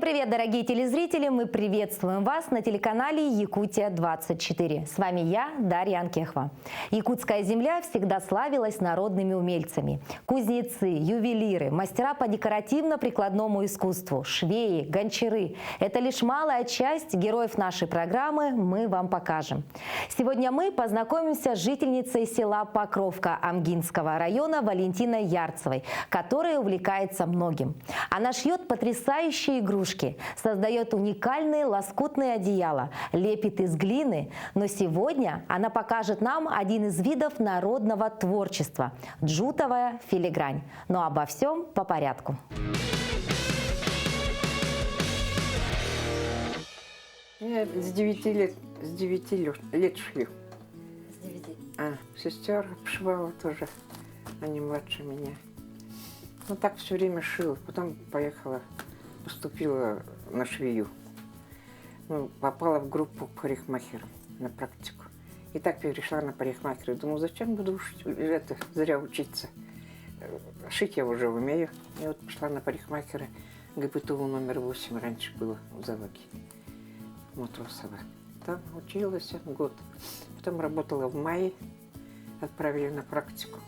привет, дорогие телезрители! Мы приветствуем вас на телеканале Якутия-24. С вами я, Дарья Анкехова. Якутская земля всегда славилась народными умельцами. Кузнецы, ювелиры, мастера по декоративно-прикладному искусству, швеи, гончары. Это лишь малая часть героев нашей программы, мы вам покажем. Сегодня мы познакомимся с жительницей села Покровка Амгинского района Валентиной Ярцевой, которая увлекается многим. Она шьет потрясающие игрушки, создает уникальные лоскутные одеяла, лепит из глины. Но сегодня она покажет нам один из видов народного творчества – джутовая филигрань. Но обо всем по порядку. Я с 9 лет шью. С 9. Сестер обшивала тоже, они младше меня. Ну так все время шила, потом поехала, поступила на швею. Ну, попала в группу парикмахеров на практику. И так перешла на парикмахера. Думаю, зачем буду зря учиться? Шить я уже умею. И вот пошла на парикмахера. ГПТУ номер 8 раньше было в заводе. Матросова. Там училась год. Потом работала в мае. Отправили на практику.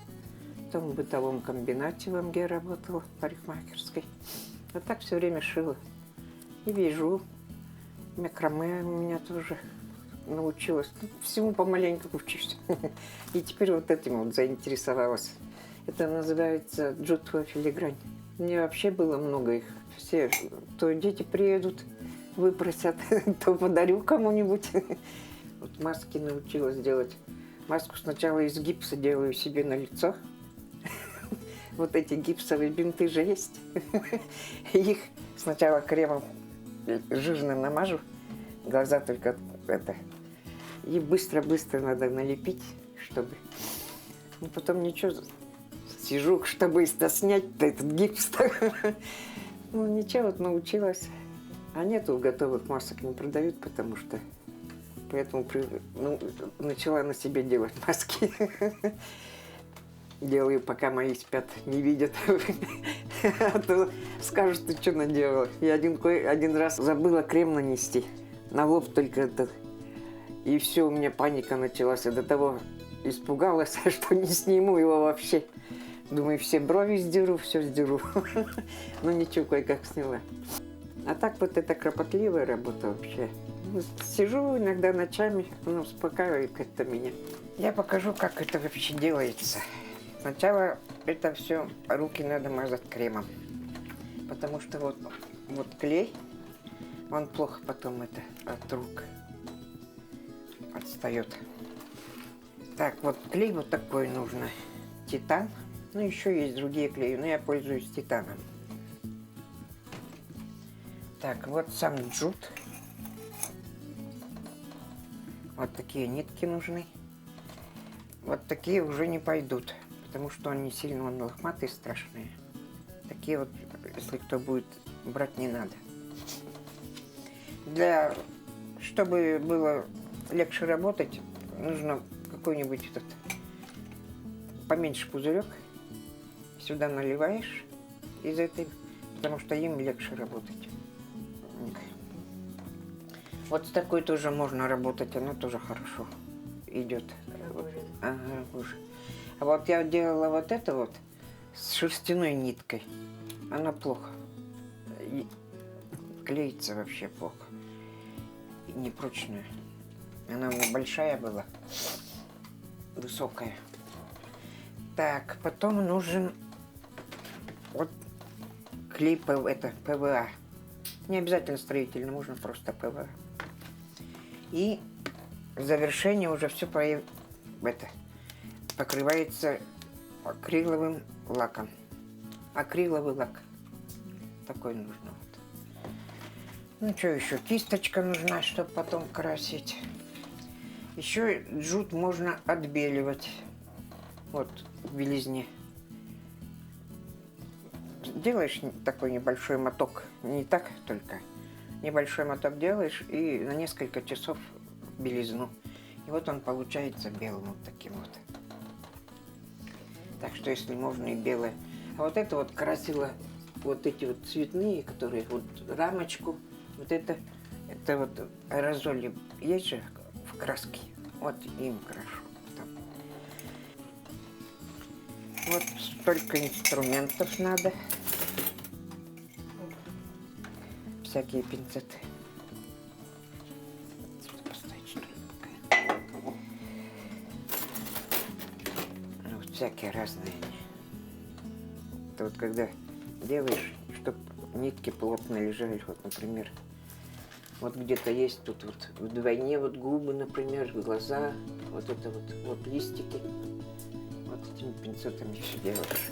Потом в бытовом комбинате в МГ работала, парикмахерской. А так все время шила. И вяжу. Макраме у меня тоже научилась. Всему помаленьку учусь. И теперь вот этим вот заинтересовалась. Это называется джутовая филигрань. Мне вообще было много их. Все, то дети приедут, выпросят, то подарю кому-нибудь. Вот маски научилась делать. Маску сначала из гипса делаю себе на лицо. Вот эти гипсовые бинты же есть. Их сначала кремом жирным намажу, глаза только это. И быстро-быстро надо налепить, чтобы... Ну, потом ничего, сижу, чтобы снять этот гипс. Ну, ничего, вот научилась. А нету готовых масок, не продают, потому что... Поэтому начала на себе делать маски. Делаю, пока мои спят, не видят. А то скажут, ты что наделала. Я один раз забыла крем нанести. На лоб только это. И все, у меня паника началась. Я до того испугалась, что не сниму его вообще. Думаю, все брови сдеру, все сдеру. Ну ничего, кое-как сняла. А так вот это кропотливая работа вообще. Сижу иногда ночами, она успокаивает как-то меня. Я покажу, как это вообще делается. Сначала это все руки надо мазать кремом, потому что вот клей, он плохо потом это от рук отстает. Так, вот клей вот такой нужно, титан, ну еще есть другие клеи, но я пользуюсь титаном. Так, вот сам джут. Вот такие нитки нужны. Вот такие уже не пойдут, потому что они сильно лохматые, страшные. Такие вот, если кто будет брать, не надо. Чтобы было легче работать, нужно какой-нибудь этот поменьше пузырек. Сюда наливаешь из этой, потому что им легче работать. Вот с такой тоже можно работать, она тоже хорошо идет. Ага, уже. А вот я делала вот это вот с шерстяной ниткой. Она плохо. И клеится вообще плохо. И непрочная. Она у меня большая была. Высокая. Так, потом нужен вот клей ПВА. Не обязательно строительный, можно просто ПВА. И в завершение уже все покрывается акриловым лаком. Акриловый лак. Такой нужно. Вот. Ну что еще? Кисточка нужна, чтобы потом красить. Еще джут можно отбеливать. Вот в белизне. Делаешь такой небольшой моток. Не так только. Небольшой моток делаешь и на несколько часов белизну. И вот он получается белым вот таким вот. Так что если можно и белое. А вот это вот красила вот эти вот цветные, которые вот рамочку, вот это вот аэрозоли есть же в краске, вот им крашу. Там. Вот столько инструментов надо, всякие пинцеты. Поставить, что ли, пока. Вот всякие разные они. Это вот когда делаешь, чтобы нитки плотно лежали, вот, например, вот где-то есть тут вот вдвойне вот губы, например, глаза, вот это вот листики, вот этими пинцетами все делаешь.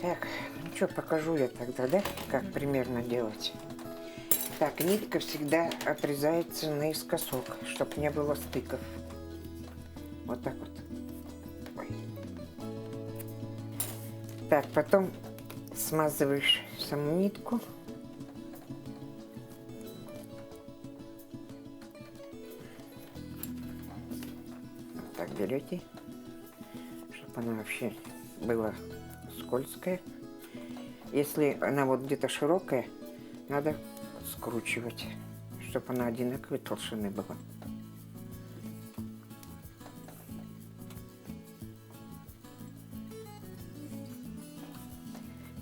Так, ну что, покажу я тогда, да, как примерно делать. Так, нитка всегда отрезается наискосок, чтобы не было стыков. Вот так вот. Ой. Так, потом смазываешь саму нитку. Вот так берете, чтобы она вообще была скользкая. Если она вот где-то широкая, надо скручивать, чтобы она одинаковой толщины была.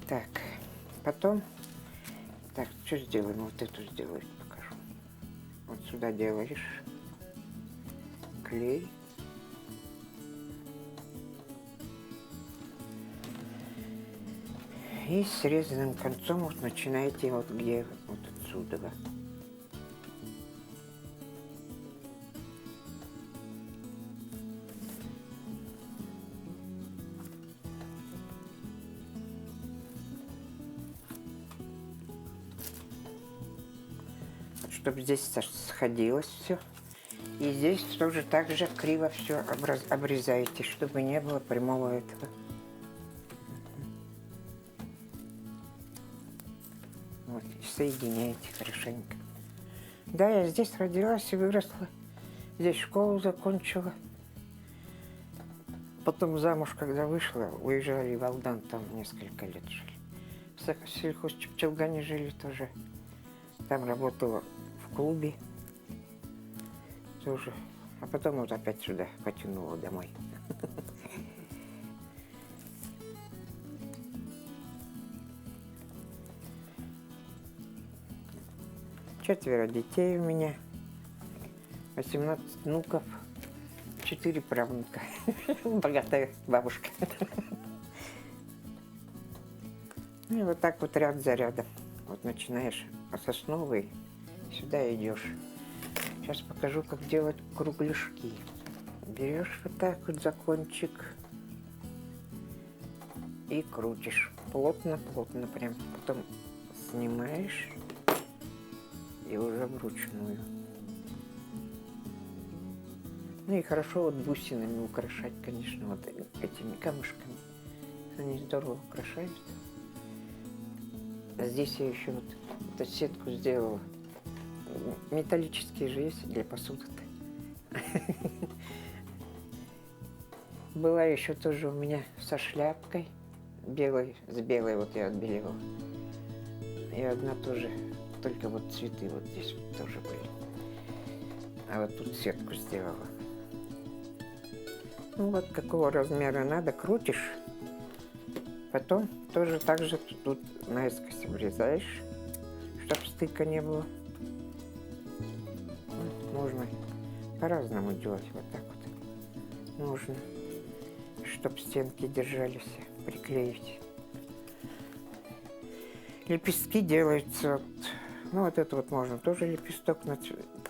Так, потом, так, что сделаем? Вот эту сделаю, покажу. Вот сюда делаешь клей. И срезанным концом вот начинаете вот где вот отсюда. Чтобы здесь сходилось все. И здесь тоже так же криво все обрезаете, чтобы не было прямого этого. Вот, и соединяете хорошенько. Да, я здесь родилась и выросла. Здесь школу закончила. Потом замуж, когда вышла, уезжали в Алдан, там несколько лет жили. В сельхозчепчелгане жили тоже. Там работала в клубе тоже. А потом вот опять сюда потянула домой. Четверо детей у меня, 18 внуков, 4 правнука. Богатая бабушка. Ну и вот так вот ряд за рядом. Вот начинаешь с основы, сюда идешь. Сейчас покажу, как делать кругляшки. Берешь вот так вот за кончик и крутишь. Плотно-плотно прям. Потом снимаешь. И уже вручную. Ну и хорошо вот бусинами украшать, конечно, вот этими камушками. Они здорово украшают. А здесь я еще вот эту сетку сделала. Металлические же есть для посуды-то. Была еще тоже у меня со шляпкой белой, с белой вот я отбелила. И одна тоже. Только вот цветы вот здесь вот тоже были. А вот тут сетку сделала. Ну вот какого размера надо, крутишь. Потом тоже так же тут наискось обрезаешь, чтобы стыка не было. Можно по-разному делать, вот так вот. Можно, чтобы стенки держались, приклеить. Лепестки делаются вот. Ну, вот это вот можно тоже лепесток,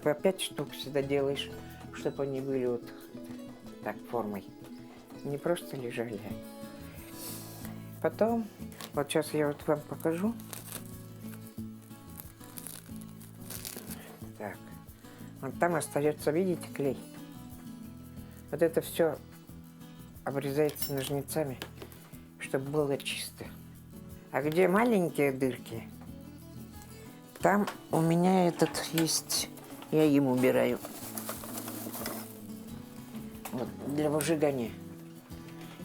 по 5 штук всегда делаешь, чтобы они были вот так формой. Не просто лежали. Потом, вот сейчас я вот вам покажу. Так, вот там остается, видите, клей. Вот это все обрезается ножницами, чтобы было чисто. А где маленькие дырки, там у меня этот есть, я им убираю. Вот, для выжигания.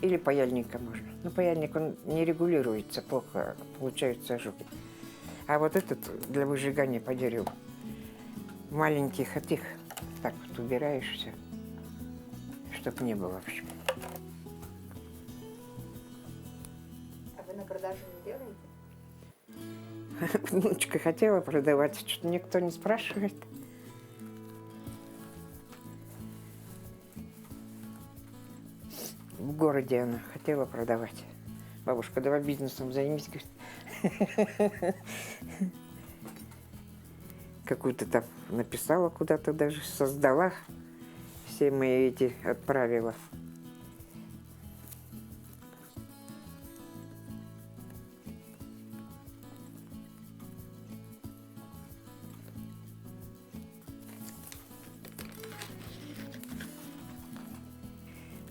или паяльника можно. Но паяльник, он не регулируется, плохо получаются ожоги. А вот этот для выжигания по дереву. Маленьких этих так вот убираешь все, чтоб не было, в общем. А вы на продажу не делаете? Внучка хотела продавать, что-то никто не спрашивает. В городе она хотела продавать. Бабушка, давай бизнесом займись, говорит. Какую-то там написала куда-то даже, создала. Все мои эти отправила.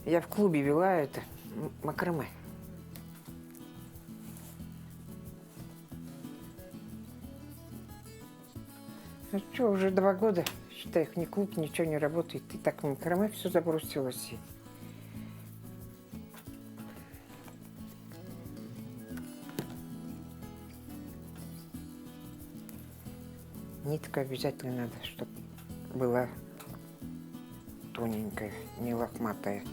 Я в клубе вела это макраме. Ну что, уже 2 года, считай, ни клуб, ничего не работает. И так макраме все забросилось. Нитка обязательно надо, чтобы была тоненькая, не лохматая.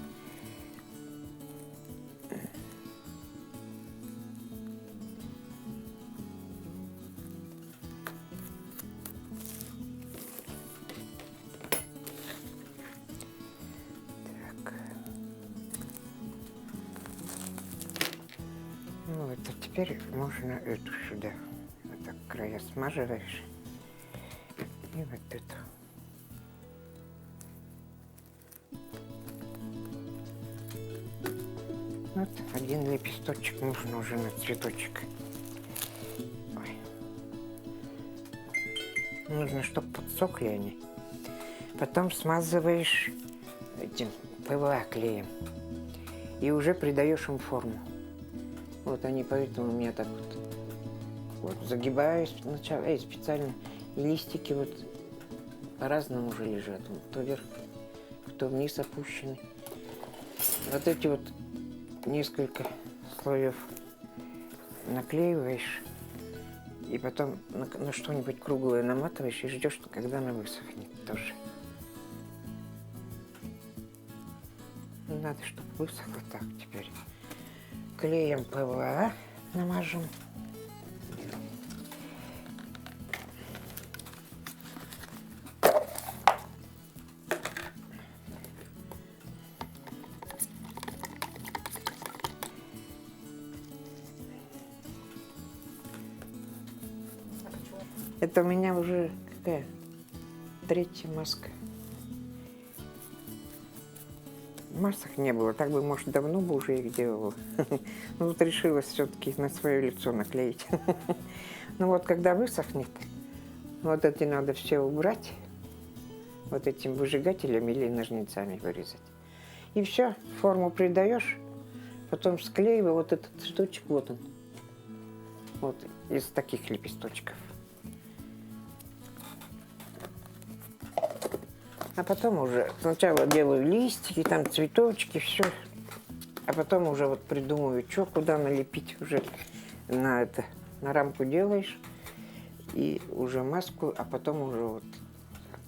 Ну вот, а теперь можно эту сюда. Вот так края смазываешь. И вот эту. Вот один лепесточек нужно уже на цветочек. Ой. Нужно, чтобы подсохли они. Потом смазываешь этим ПВА клеем. И уже придаешь им форму. Вот они поэтому у меня так вот загибаюсь сначала, специально. И листики вот по-разному уже лежат. Вот кто вверх, кто вниз опущены. Вот эти вот несколько слоев наклеиваешь. И потом на что-нибудь круглое наматываешь и ждешь, когда она высохнет тоже. Надо, чтобы высохло так теперь. Клеем ПВА намажем. Это у меня уже какая? 3-я маска. Масок не было, так бы, может, давно бы уже их делала. Но вот решила все-таки на свое лицо наклеить. Ну вот, когда высохнет, вот эти надо все убрать, вот этим выжигателем или ножницами вырезать. И все, форму придаешь, потом склеивай вот этот цветочек, вот он. Вот из таких лепесточков. А потом уже сначала делаю листики, там цветочки, все. А потом уже вот придумываю, что куда налепить уже на это. На рамку делаешь и уже маску, а потом уже вот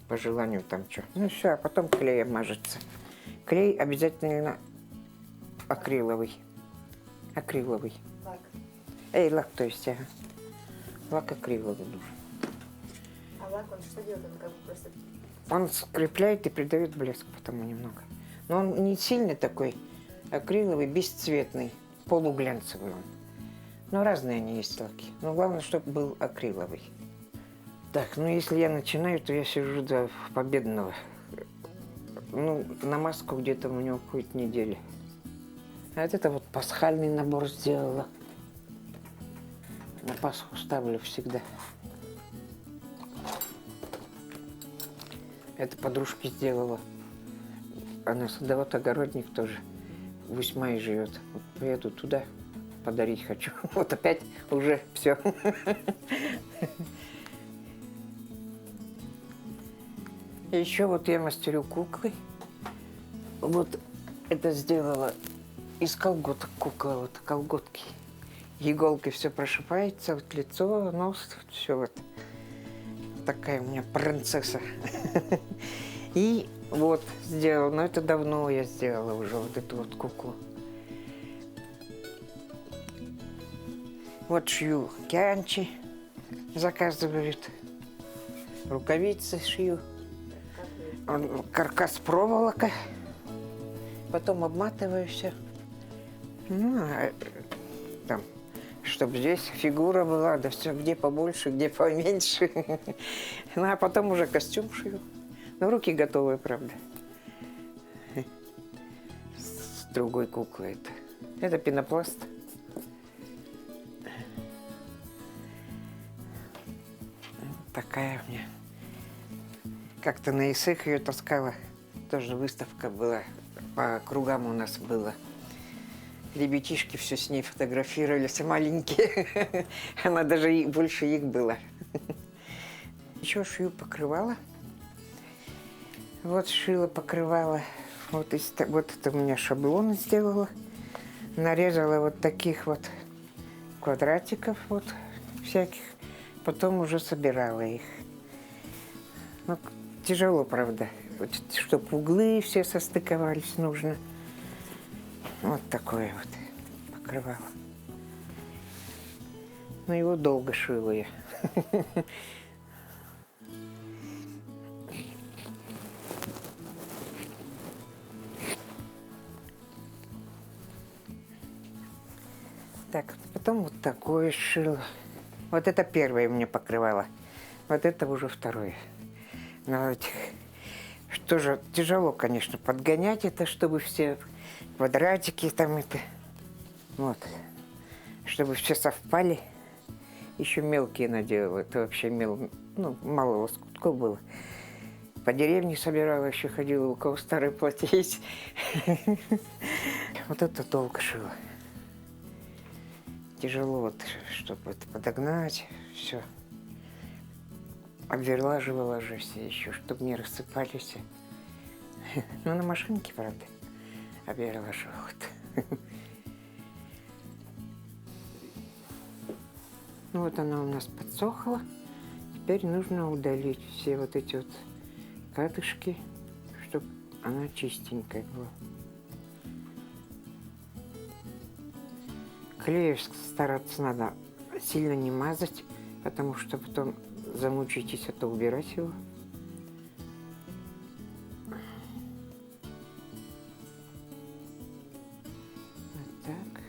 по желанию там что. Ну все, а потом клеем мажется. Клей обязательно акриловый. Акриловый. Лак. Лак, то есть, ага. Лак акриловый нужен. А лак, он что делает? Он как бы просто... Он скрепляет и придает блеск потом немного. Но он не сильный такой, акриловый, бесцветный, полуглянцевый он. Но разные они есть лаки. Но главное, чтобы был акриловый. Так, ну если я начинаю, то я сижу до победного. Ну, на маску где-то у него уходит неделя. А это вот пасхальный набор сделала. На Пасху ставлю всегда. Это подружке сделала. Она садовод-огородник тоже. В Усьмае живет. Вот поеду туда, подарить хочу. Вот опять уже все. Еще вот я мастерю куклы. Вот это сделала из колготок кукла, вот колготки. Иголкой все прошивается, вот лицо, нос, все вот. Такая у меня принцесса. И вот сделала, но это давно я сделала уже вот эту вот куклу. Вот шью кянчи, заказывают, рукавицы шью, каркас проволока, потом обматываю все. Ну, а там, чтобы здесь фигура была, да все, где побольше, где поменьше. Ну, а потом уже костюм шью. Ну, руки готовые, правда. С другой куклой это. Это пенопласт. Такая у меня. Как-то на ИСЭХ ее таскала. Тоже выставка была. По кругам у нас было. Ребятишки все с ней фотографировались, маленькие. Она даже больше их было. Еще шью покрывала. Вот шила покрывала. Вот это у меня шаблон сделала. Нарезала вот таких вот квадратиков вот всяких. Потом уже собирала их. Ну, тяжело, правда. Вот, чтобы углы все состыковались, нужно. Вот такое вот покрывало. Ну, его долго шила я. Так, потом вот такое шила. Вот это первое мне покрывало. Вот это уже второе. Но этих... Что же, тяжело, конечно, подгонять это, чтобы все квадратики там это... Вот. Чтобы все совпали. Еще мелкие наделала. Это вообще ну, мало лоскутков было. По деревне собирала, еще ходила, у кого старое платье есть. Вот это долго шила. Тяжело, вот, чтобы это подогнать, все. Обверлаживала же все еще, чтобы не рассыпались. Ну, на машинке, правда, обверлаживала. Ну, вот она у нас подсохла. Теперь нужно удалить все вот эти вот катышки, чтобы она чистенькая была. Клею стараться надо сильно не мазать, потому что потом замучитесь это убирать его. Вот так.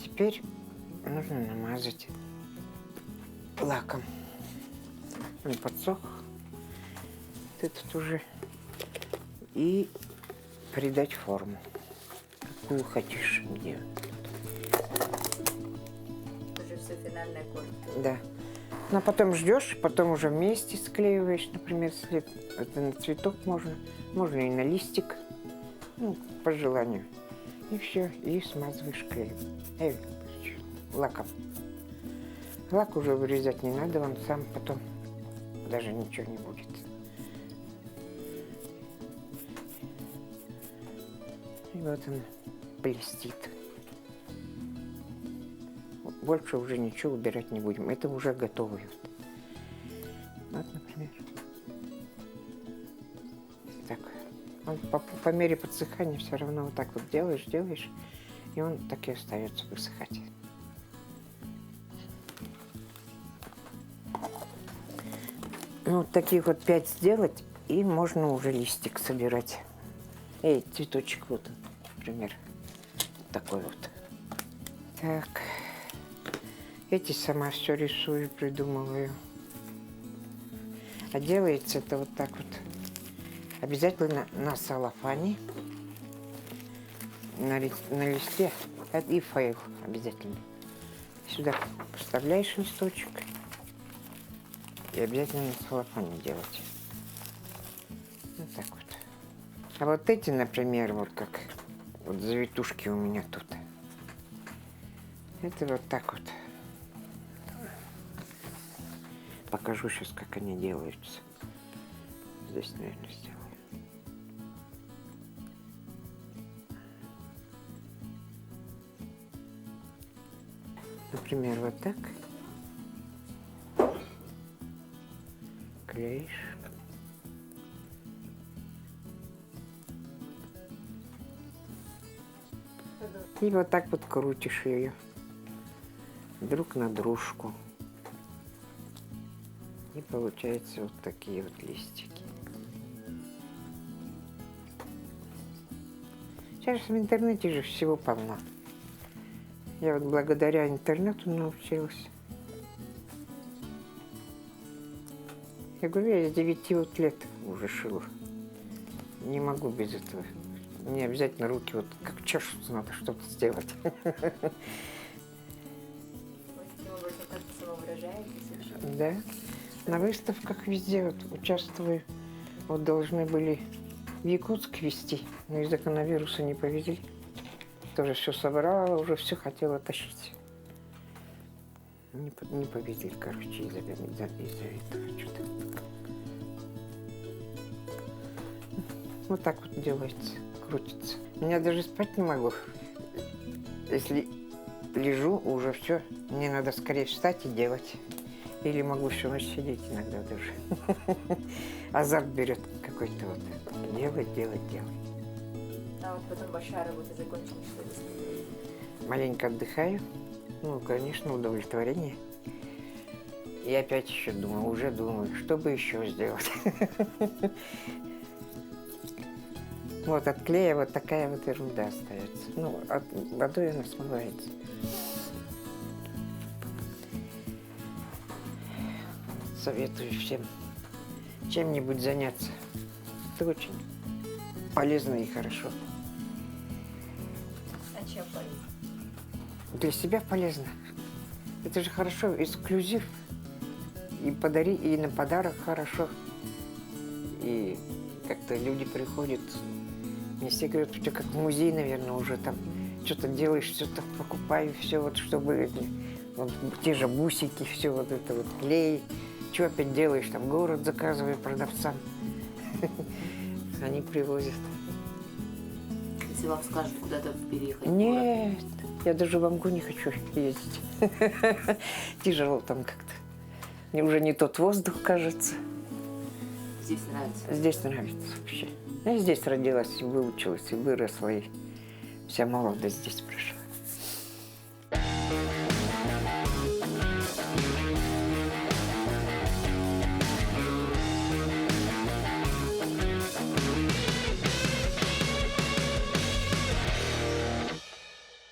Теперь нужно намазать лаком. Он подсох. Вот этот уже. И придать форму. Какую хочешь мне. Уже все финальная корм. Да. Ну, а потом ждешь, потом уже вместе склеиваешь, например, это на цветок можно, можно и на листик, ну, по желанию. И все, и смазываешь клеем. Лаком. Лак уже вырезать не надо, он сам потом даже ничего не будет. И вот он блестит. Больше уже ничего убирать не будем. Это уже готовые. Вот, например. Так. Он по мере подсыхания все равно вот так вот делаешь, и он так и остается высыхать. Ну, вот таких вот 5 сделать, и можно уже листик собирать. Цветочек вот, например. Такой вот. Так. Эти сама все рисую, придумываю. А делается это вот так вот. Обязательно на салофане, на листе и файл обязательно. Сюда вставляешь листочек и обязательно на салофане делать. Вот так вот. А вот эти, например, вот как вот завитушки у меня тут. Это вот так вот. Покажу сейчас, как они делаются. Здесь, наверное, сделаю. например, вот так. Клеишь. И вот так вот крутишь ее друг на дружку. И получается вот такие вот листики. Сейчас в интернете же всего полно. Я вот благодаря интернету научилась. Я говорю, я с 9 вот лет уже шила. Не могу без этого. Мне обязательно руки вот как чешутся, надо что-то сделать. Вы таким образом как-то самовыражаетесь? Да. На выставках везде вот участвую. Вот должны были в Якутск везти, но из-за коронавируса не повезли. Тоже все собрала, уже все хотела тащить. Не повезли, короче, из-за этого что-то. Вот так вот делается, крутится. Я даже спать не могу. Если лежу, уже все, мне надо скорее встать и делать. Или могу всю ночь сидеть иногда даже. Азарт берет какой-то вот. Делать. А вот потом большая работа закончилась, что вы Маленько отдыхаю. Ну, конечно, удовлетворение. И опять еще думаю, что бы еще сделать. Вот от клея вот такая вот ерунда остается. Ну, от водой она смывается. Советую всем чем-нибудь заняться. Это очень полезно и хорошо. А чем полезно? Для себя полезно. Это же хорошо, эксклюзив. И подари, и на подарок хорошо. И как-то люди приходят. Мне все говорят, что как в музей, наверное, уже там что-то делаешь, что-то покупаю, все вот, чтобы вот, те же бусики, все вот это вот клей. Что опять делаешь, там город заказываю продавцам. Они привозят. Если вам скажут куда-то переехать? Нет, я даже в Амгу не хочу ездить. Тяжело там как-то. Мне уже не тот воздух, кажется. Здесь нравится? Здесь нравится вообще. Я здесь родилась, выучилась и выросла, и вся молодость здесь прошла.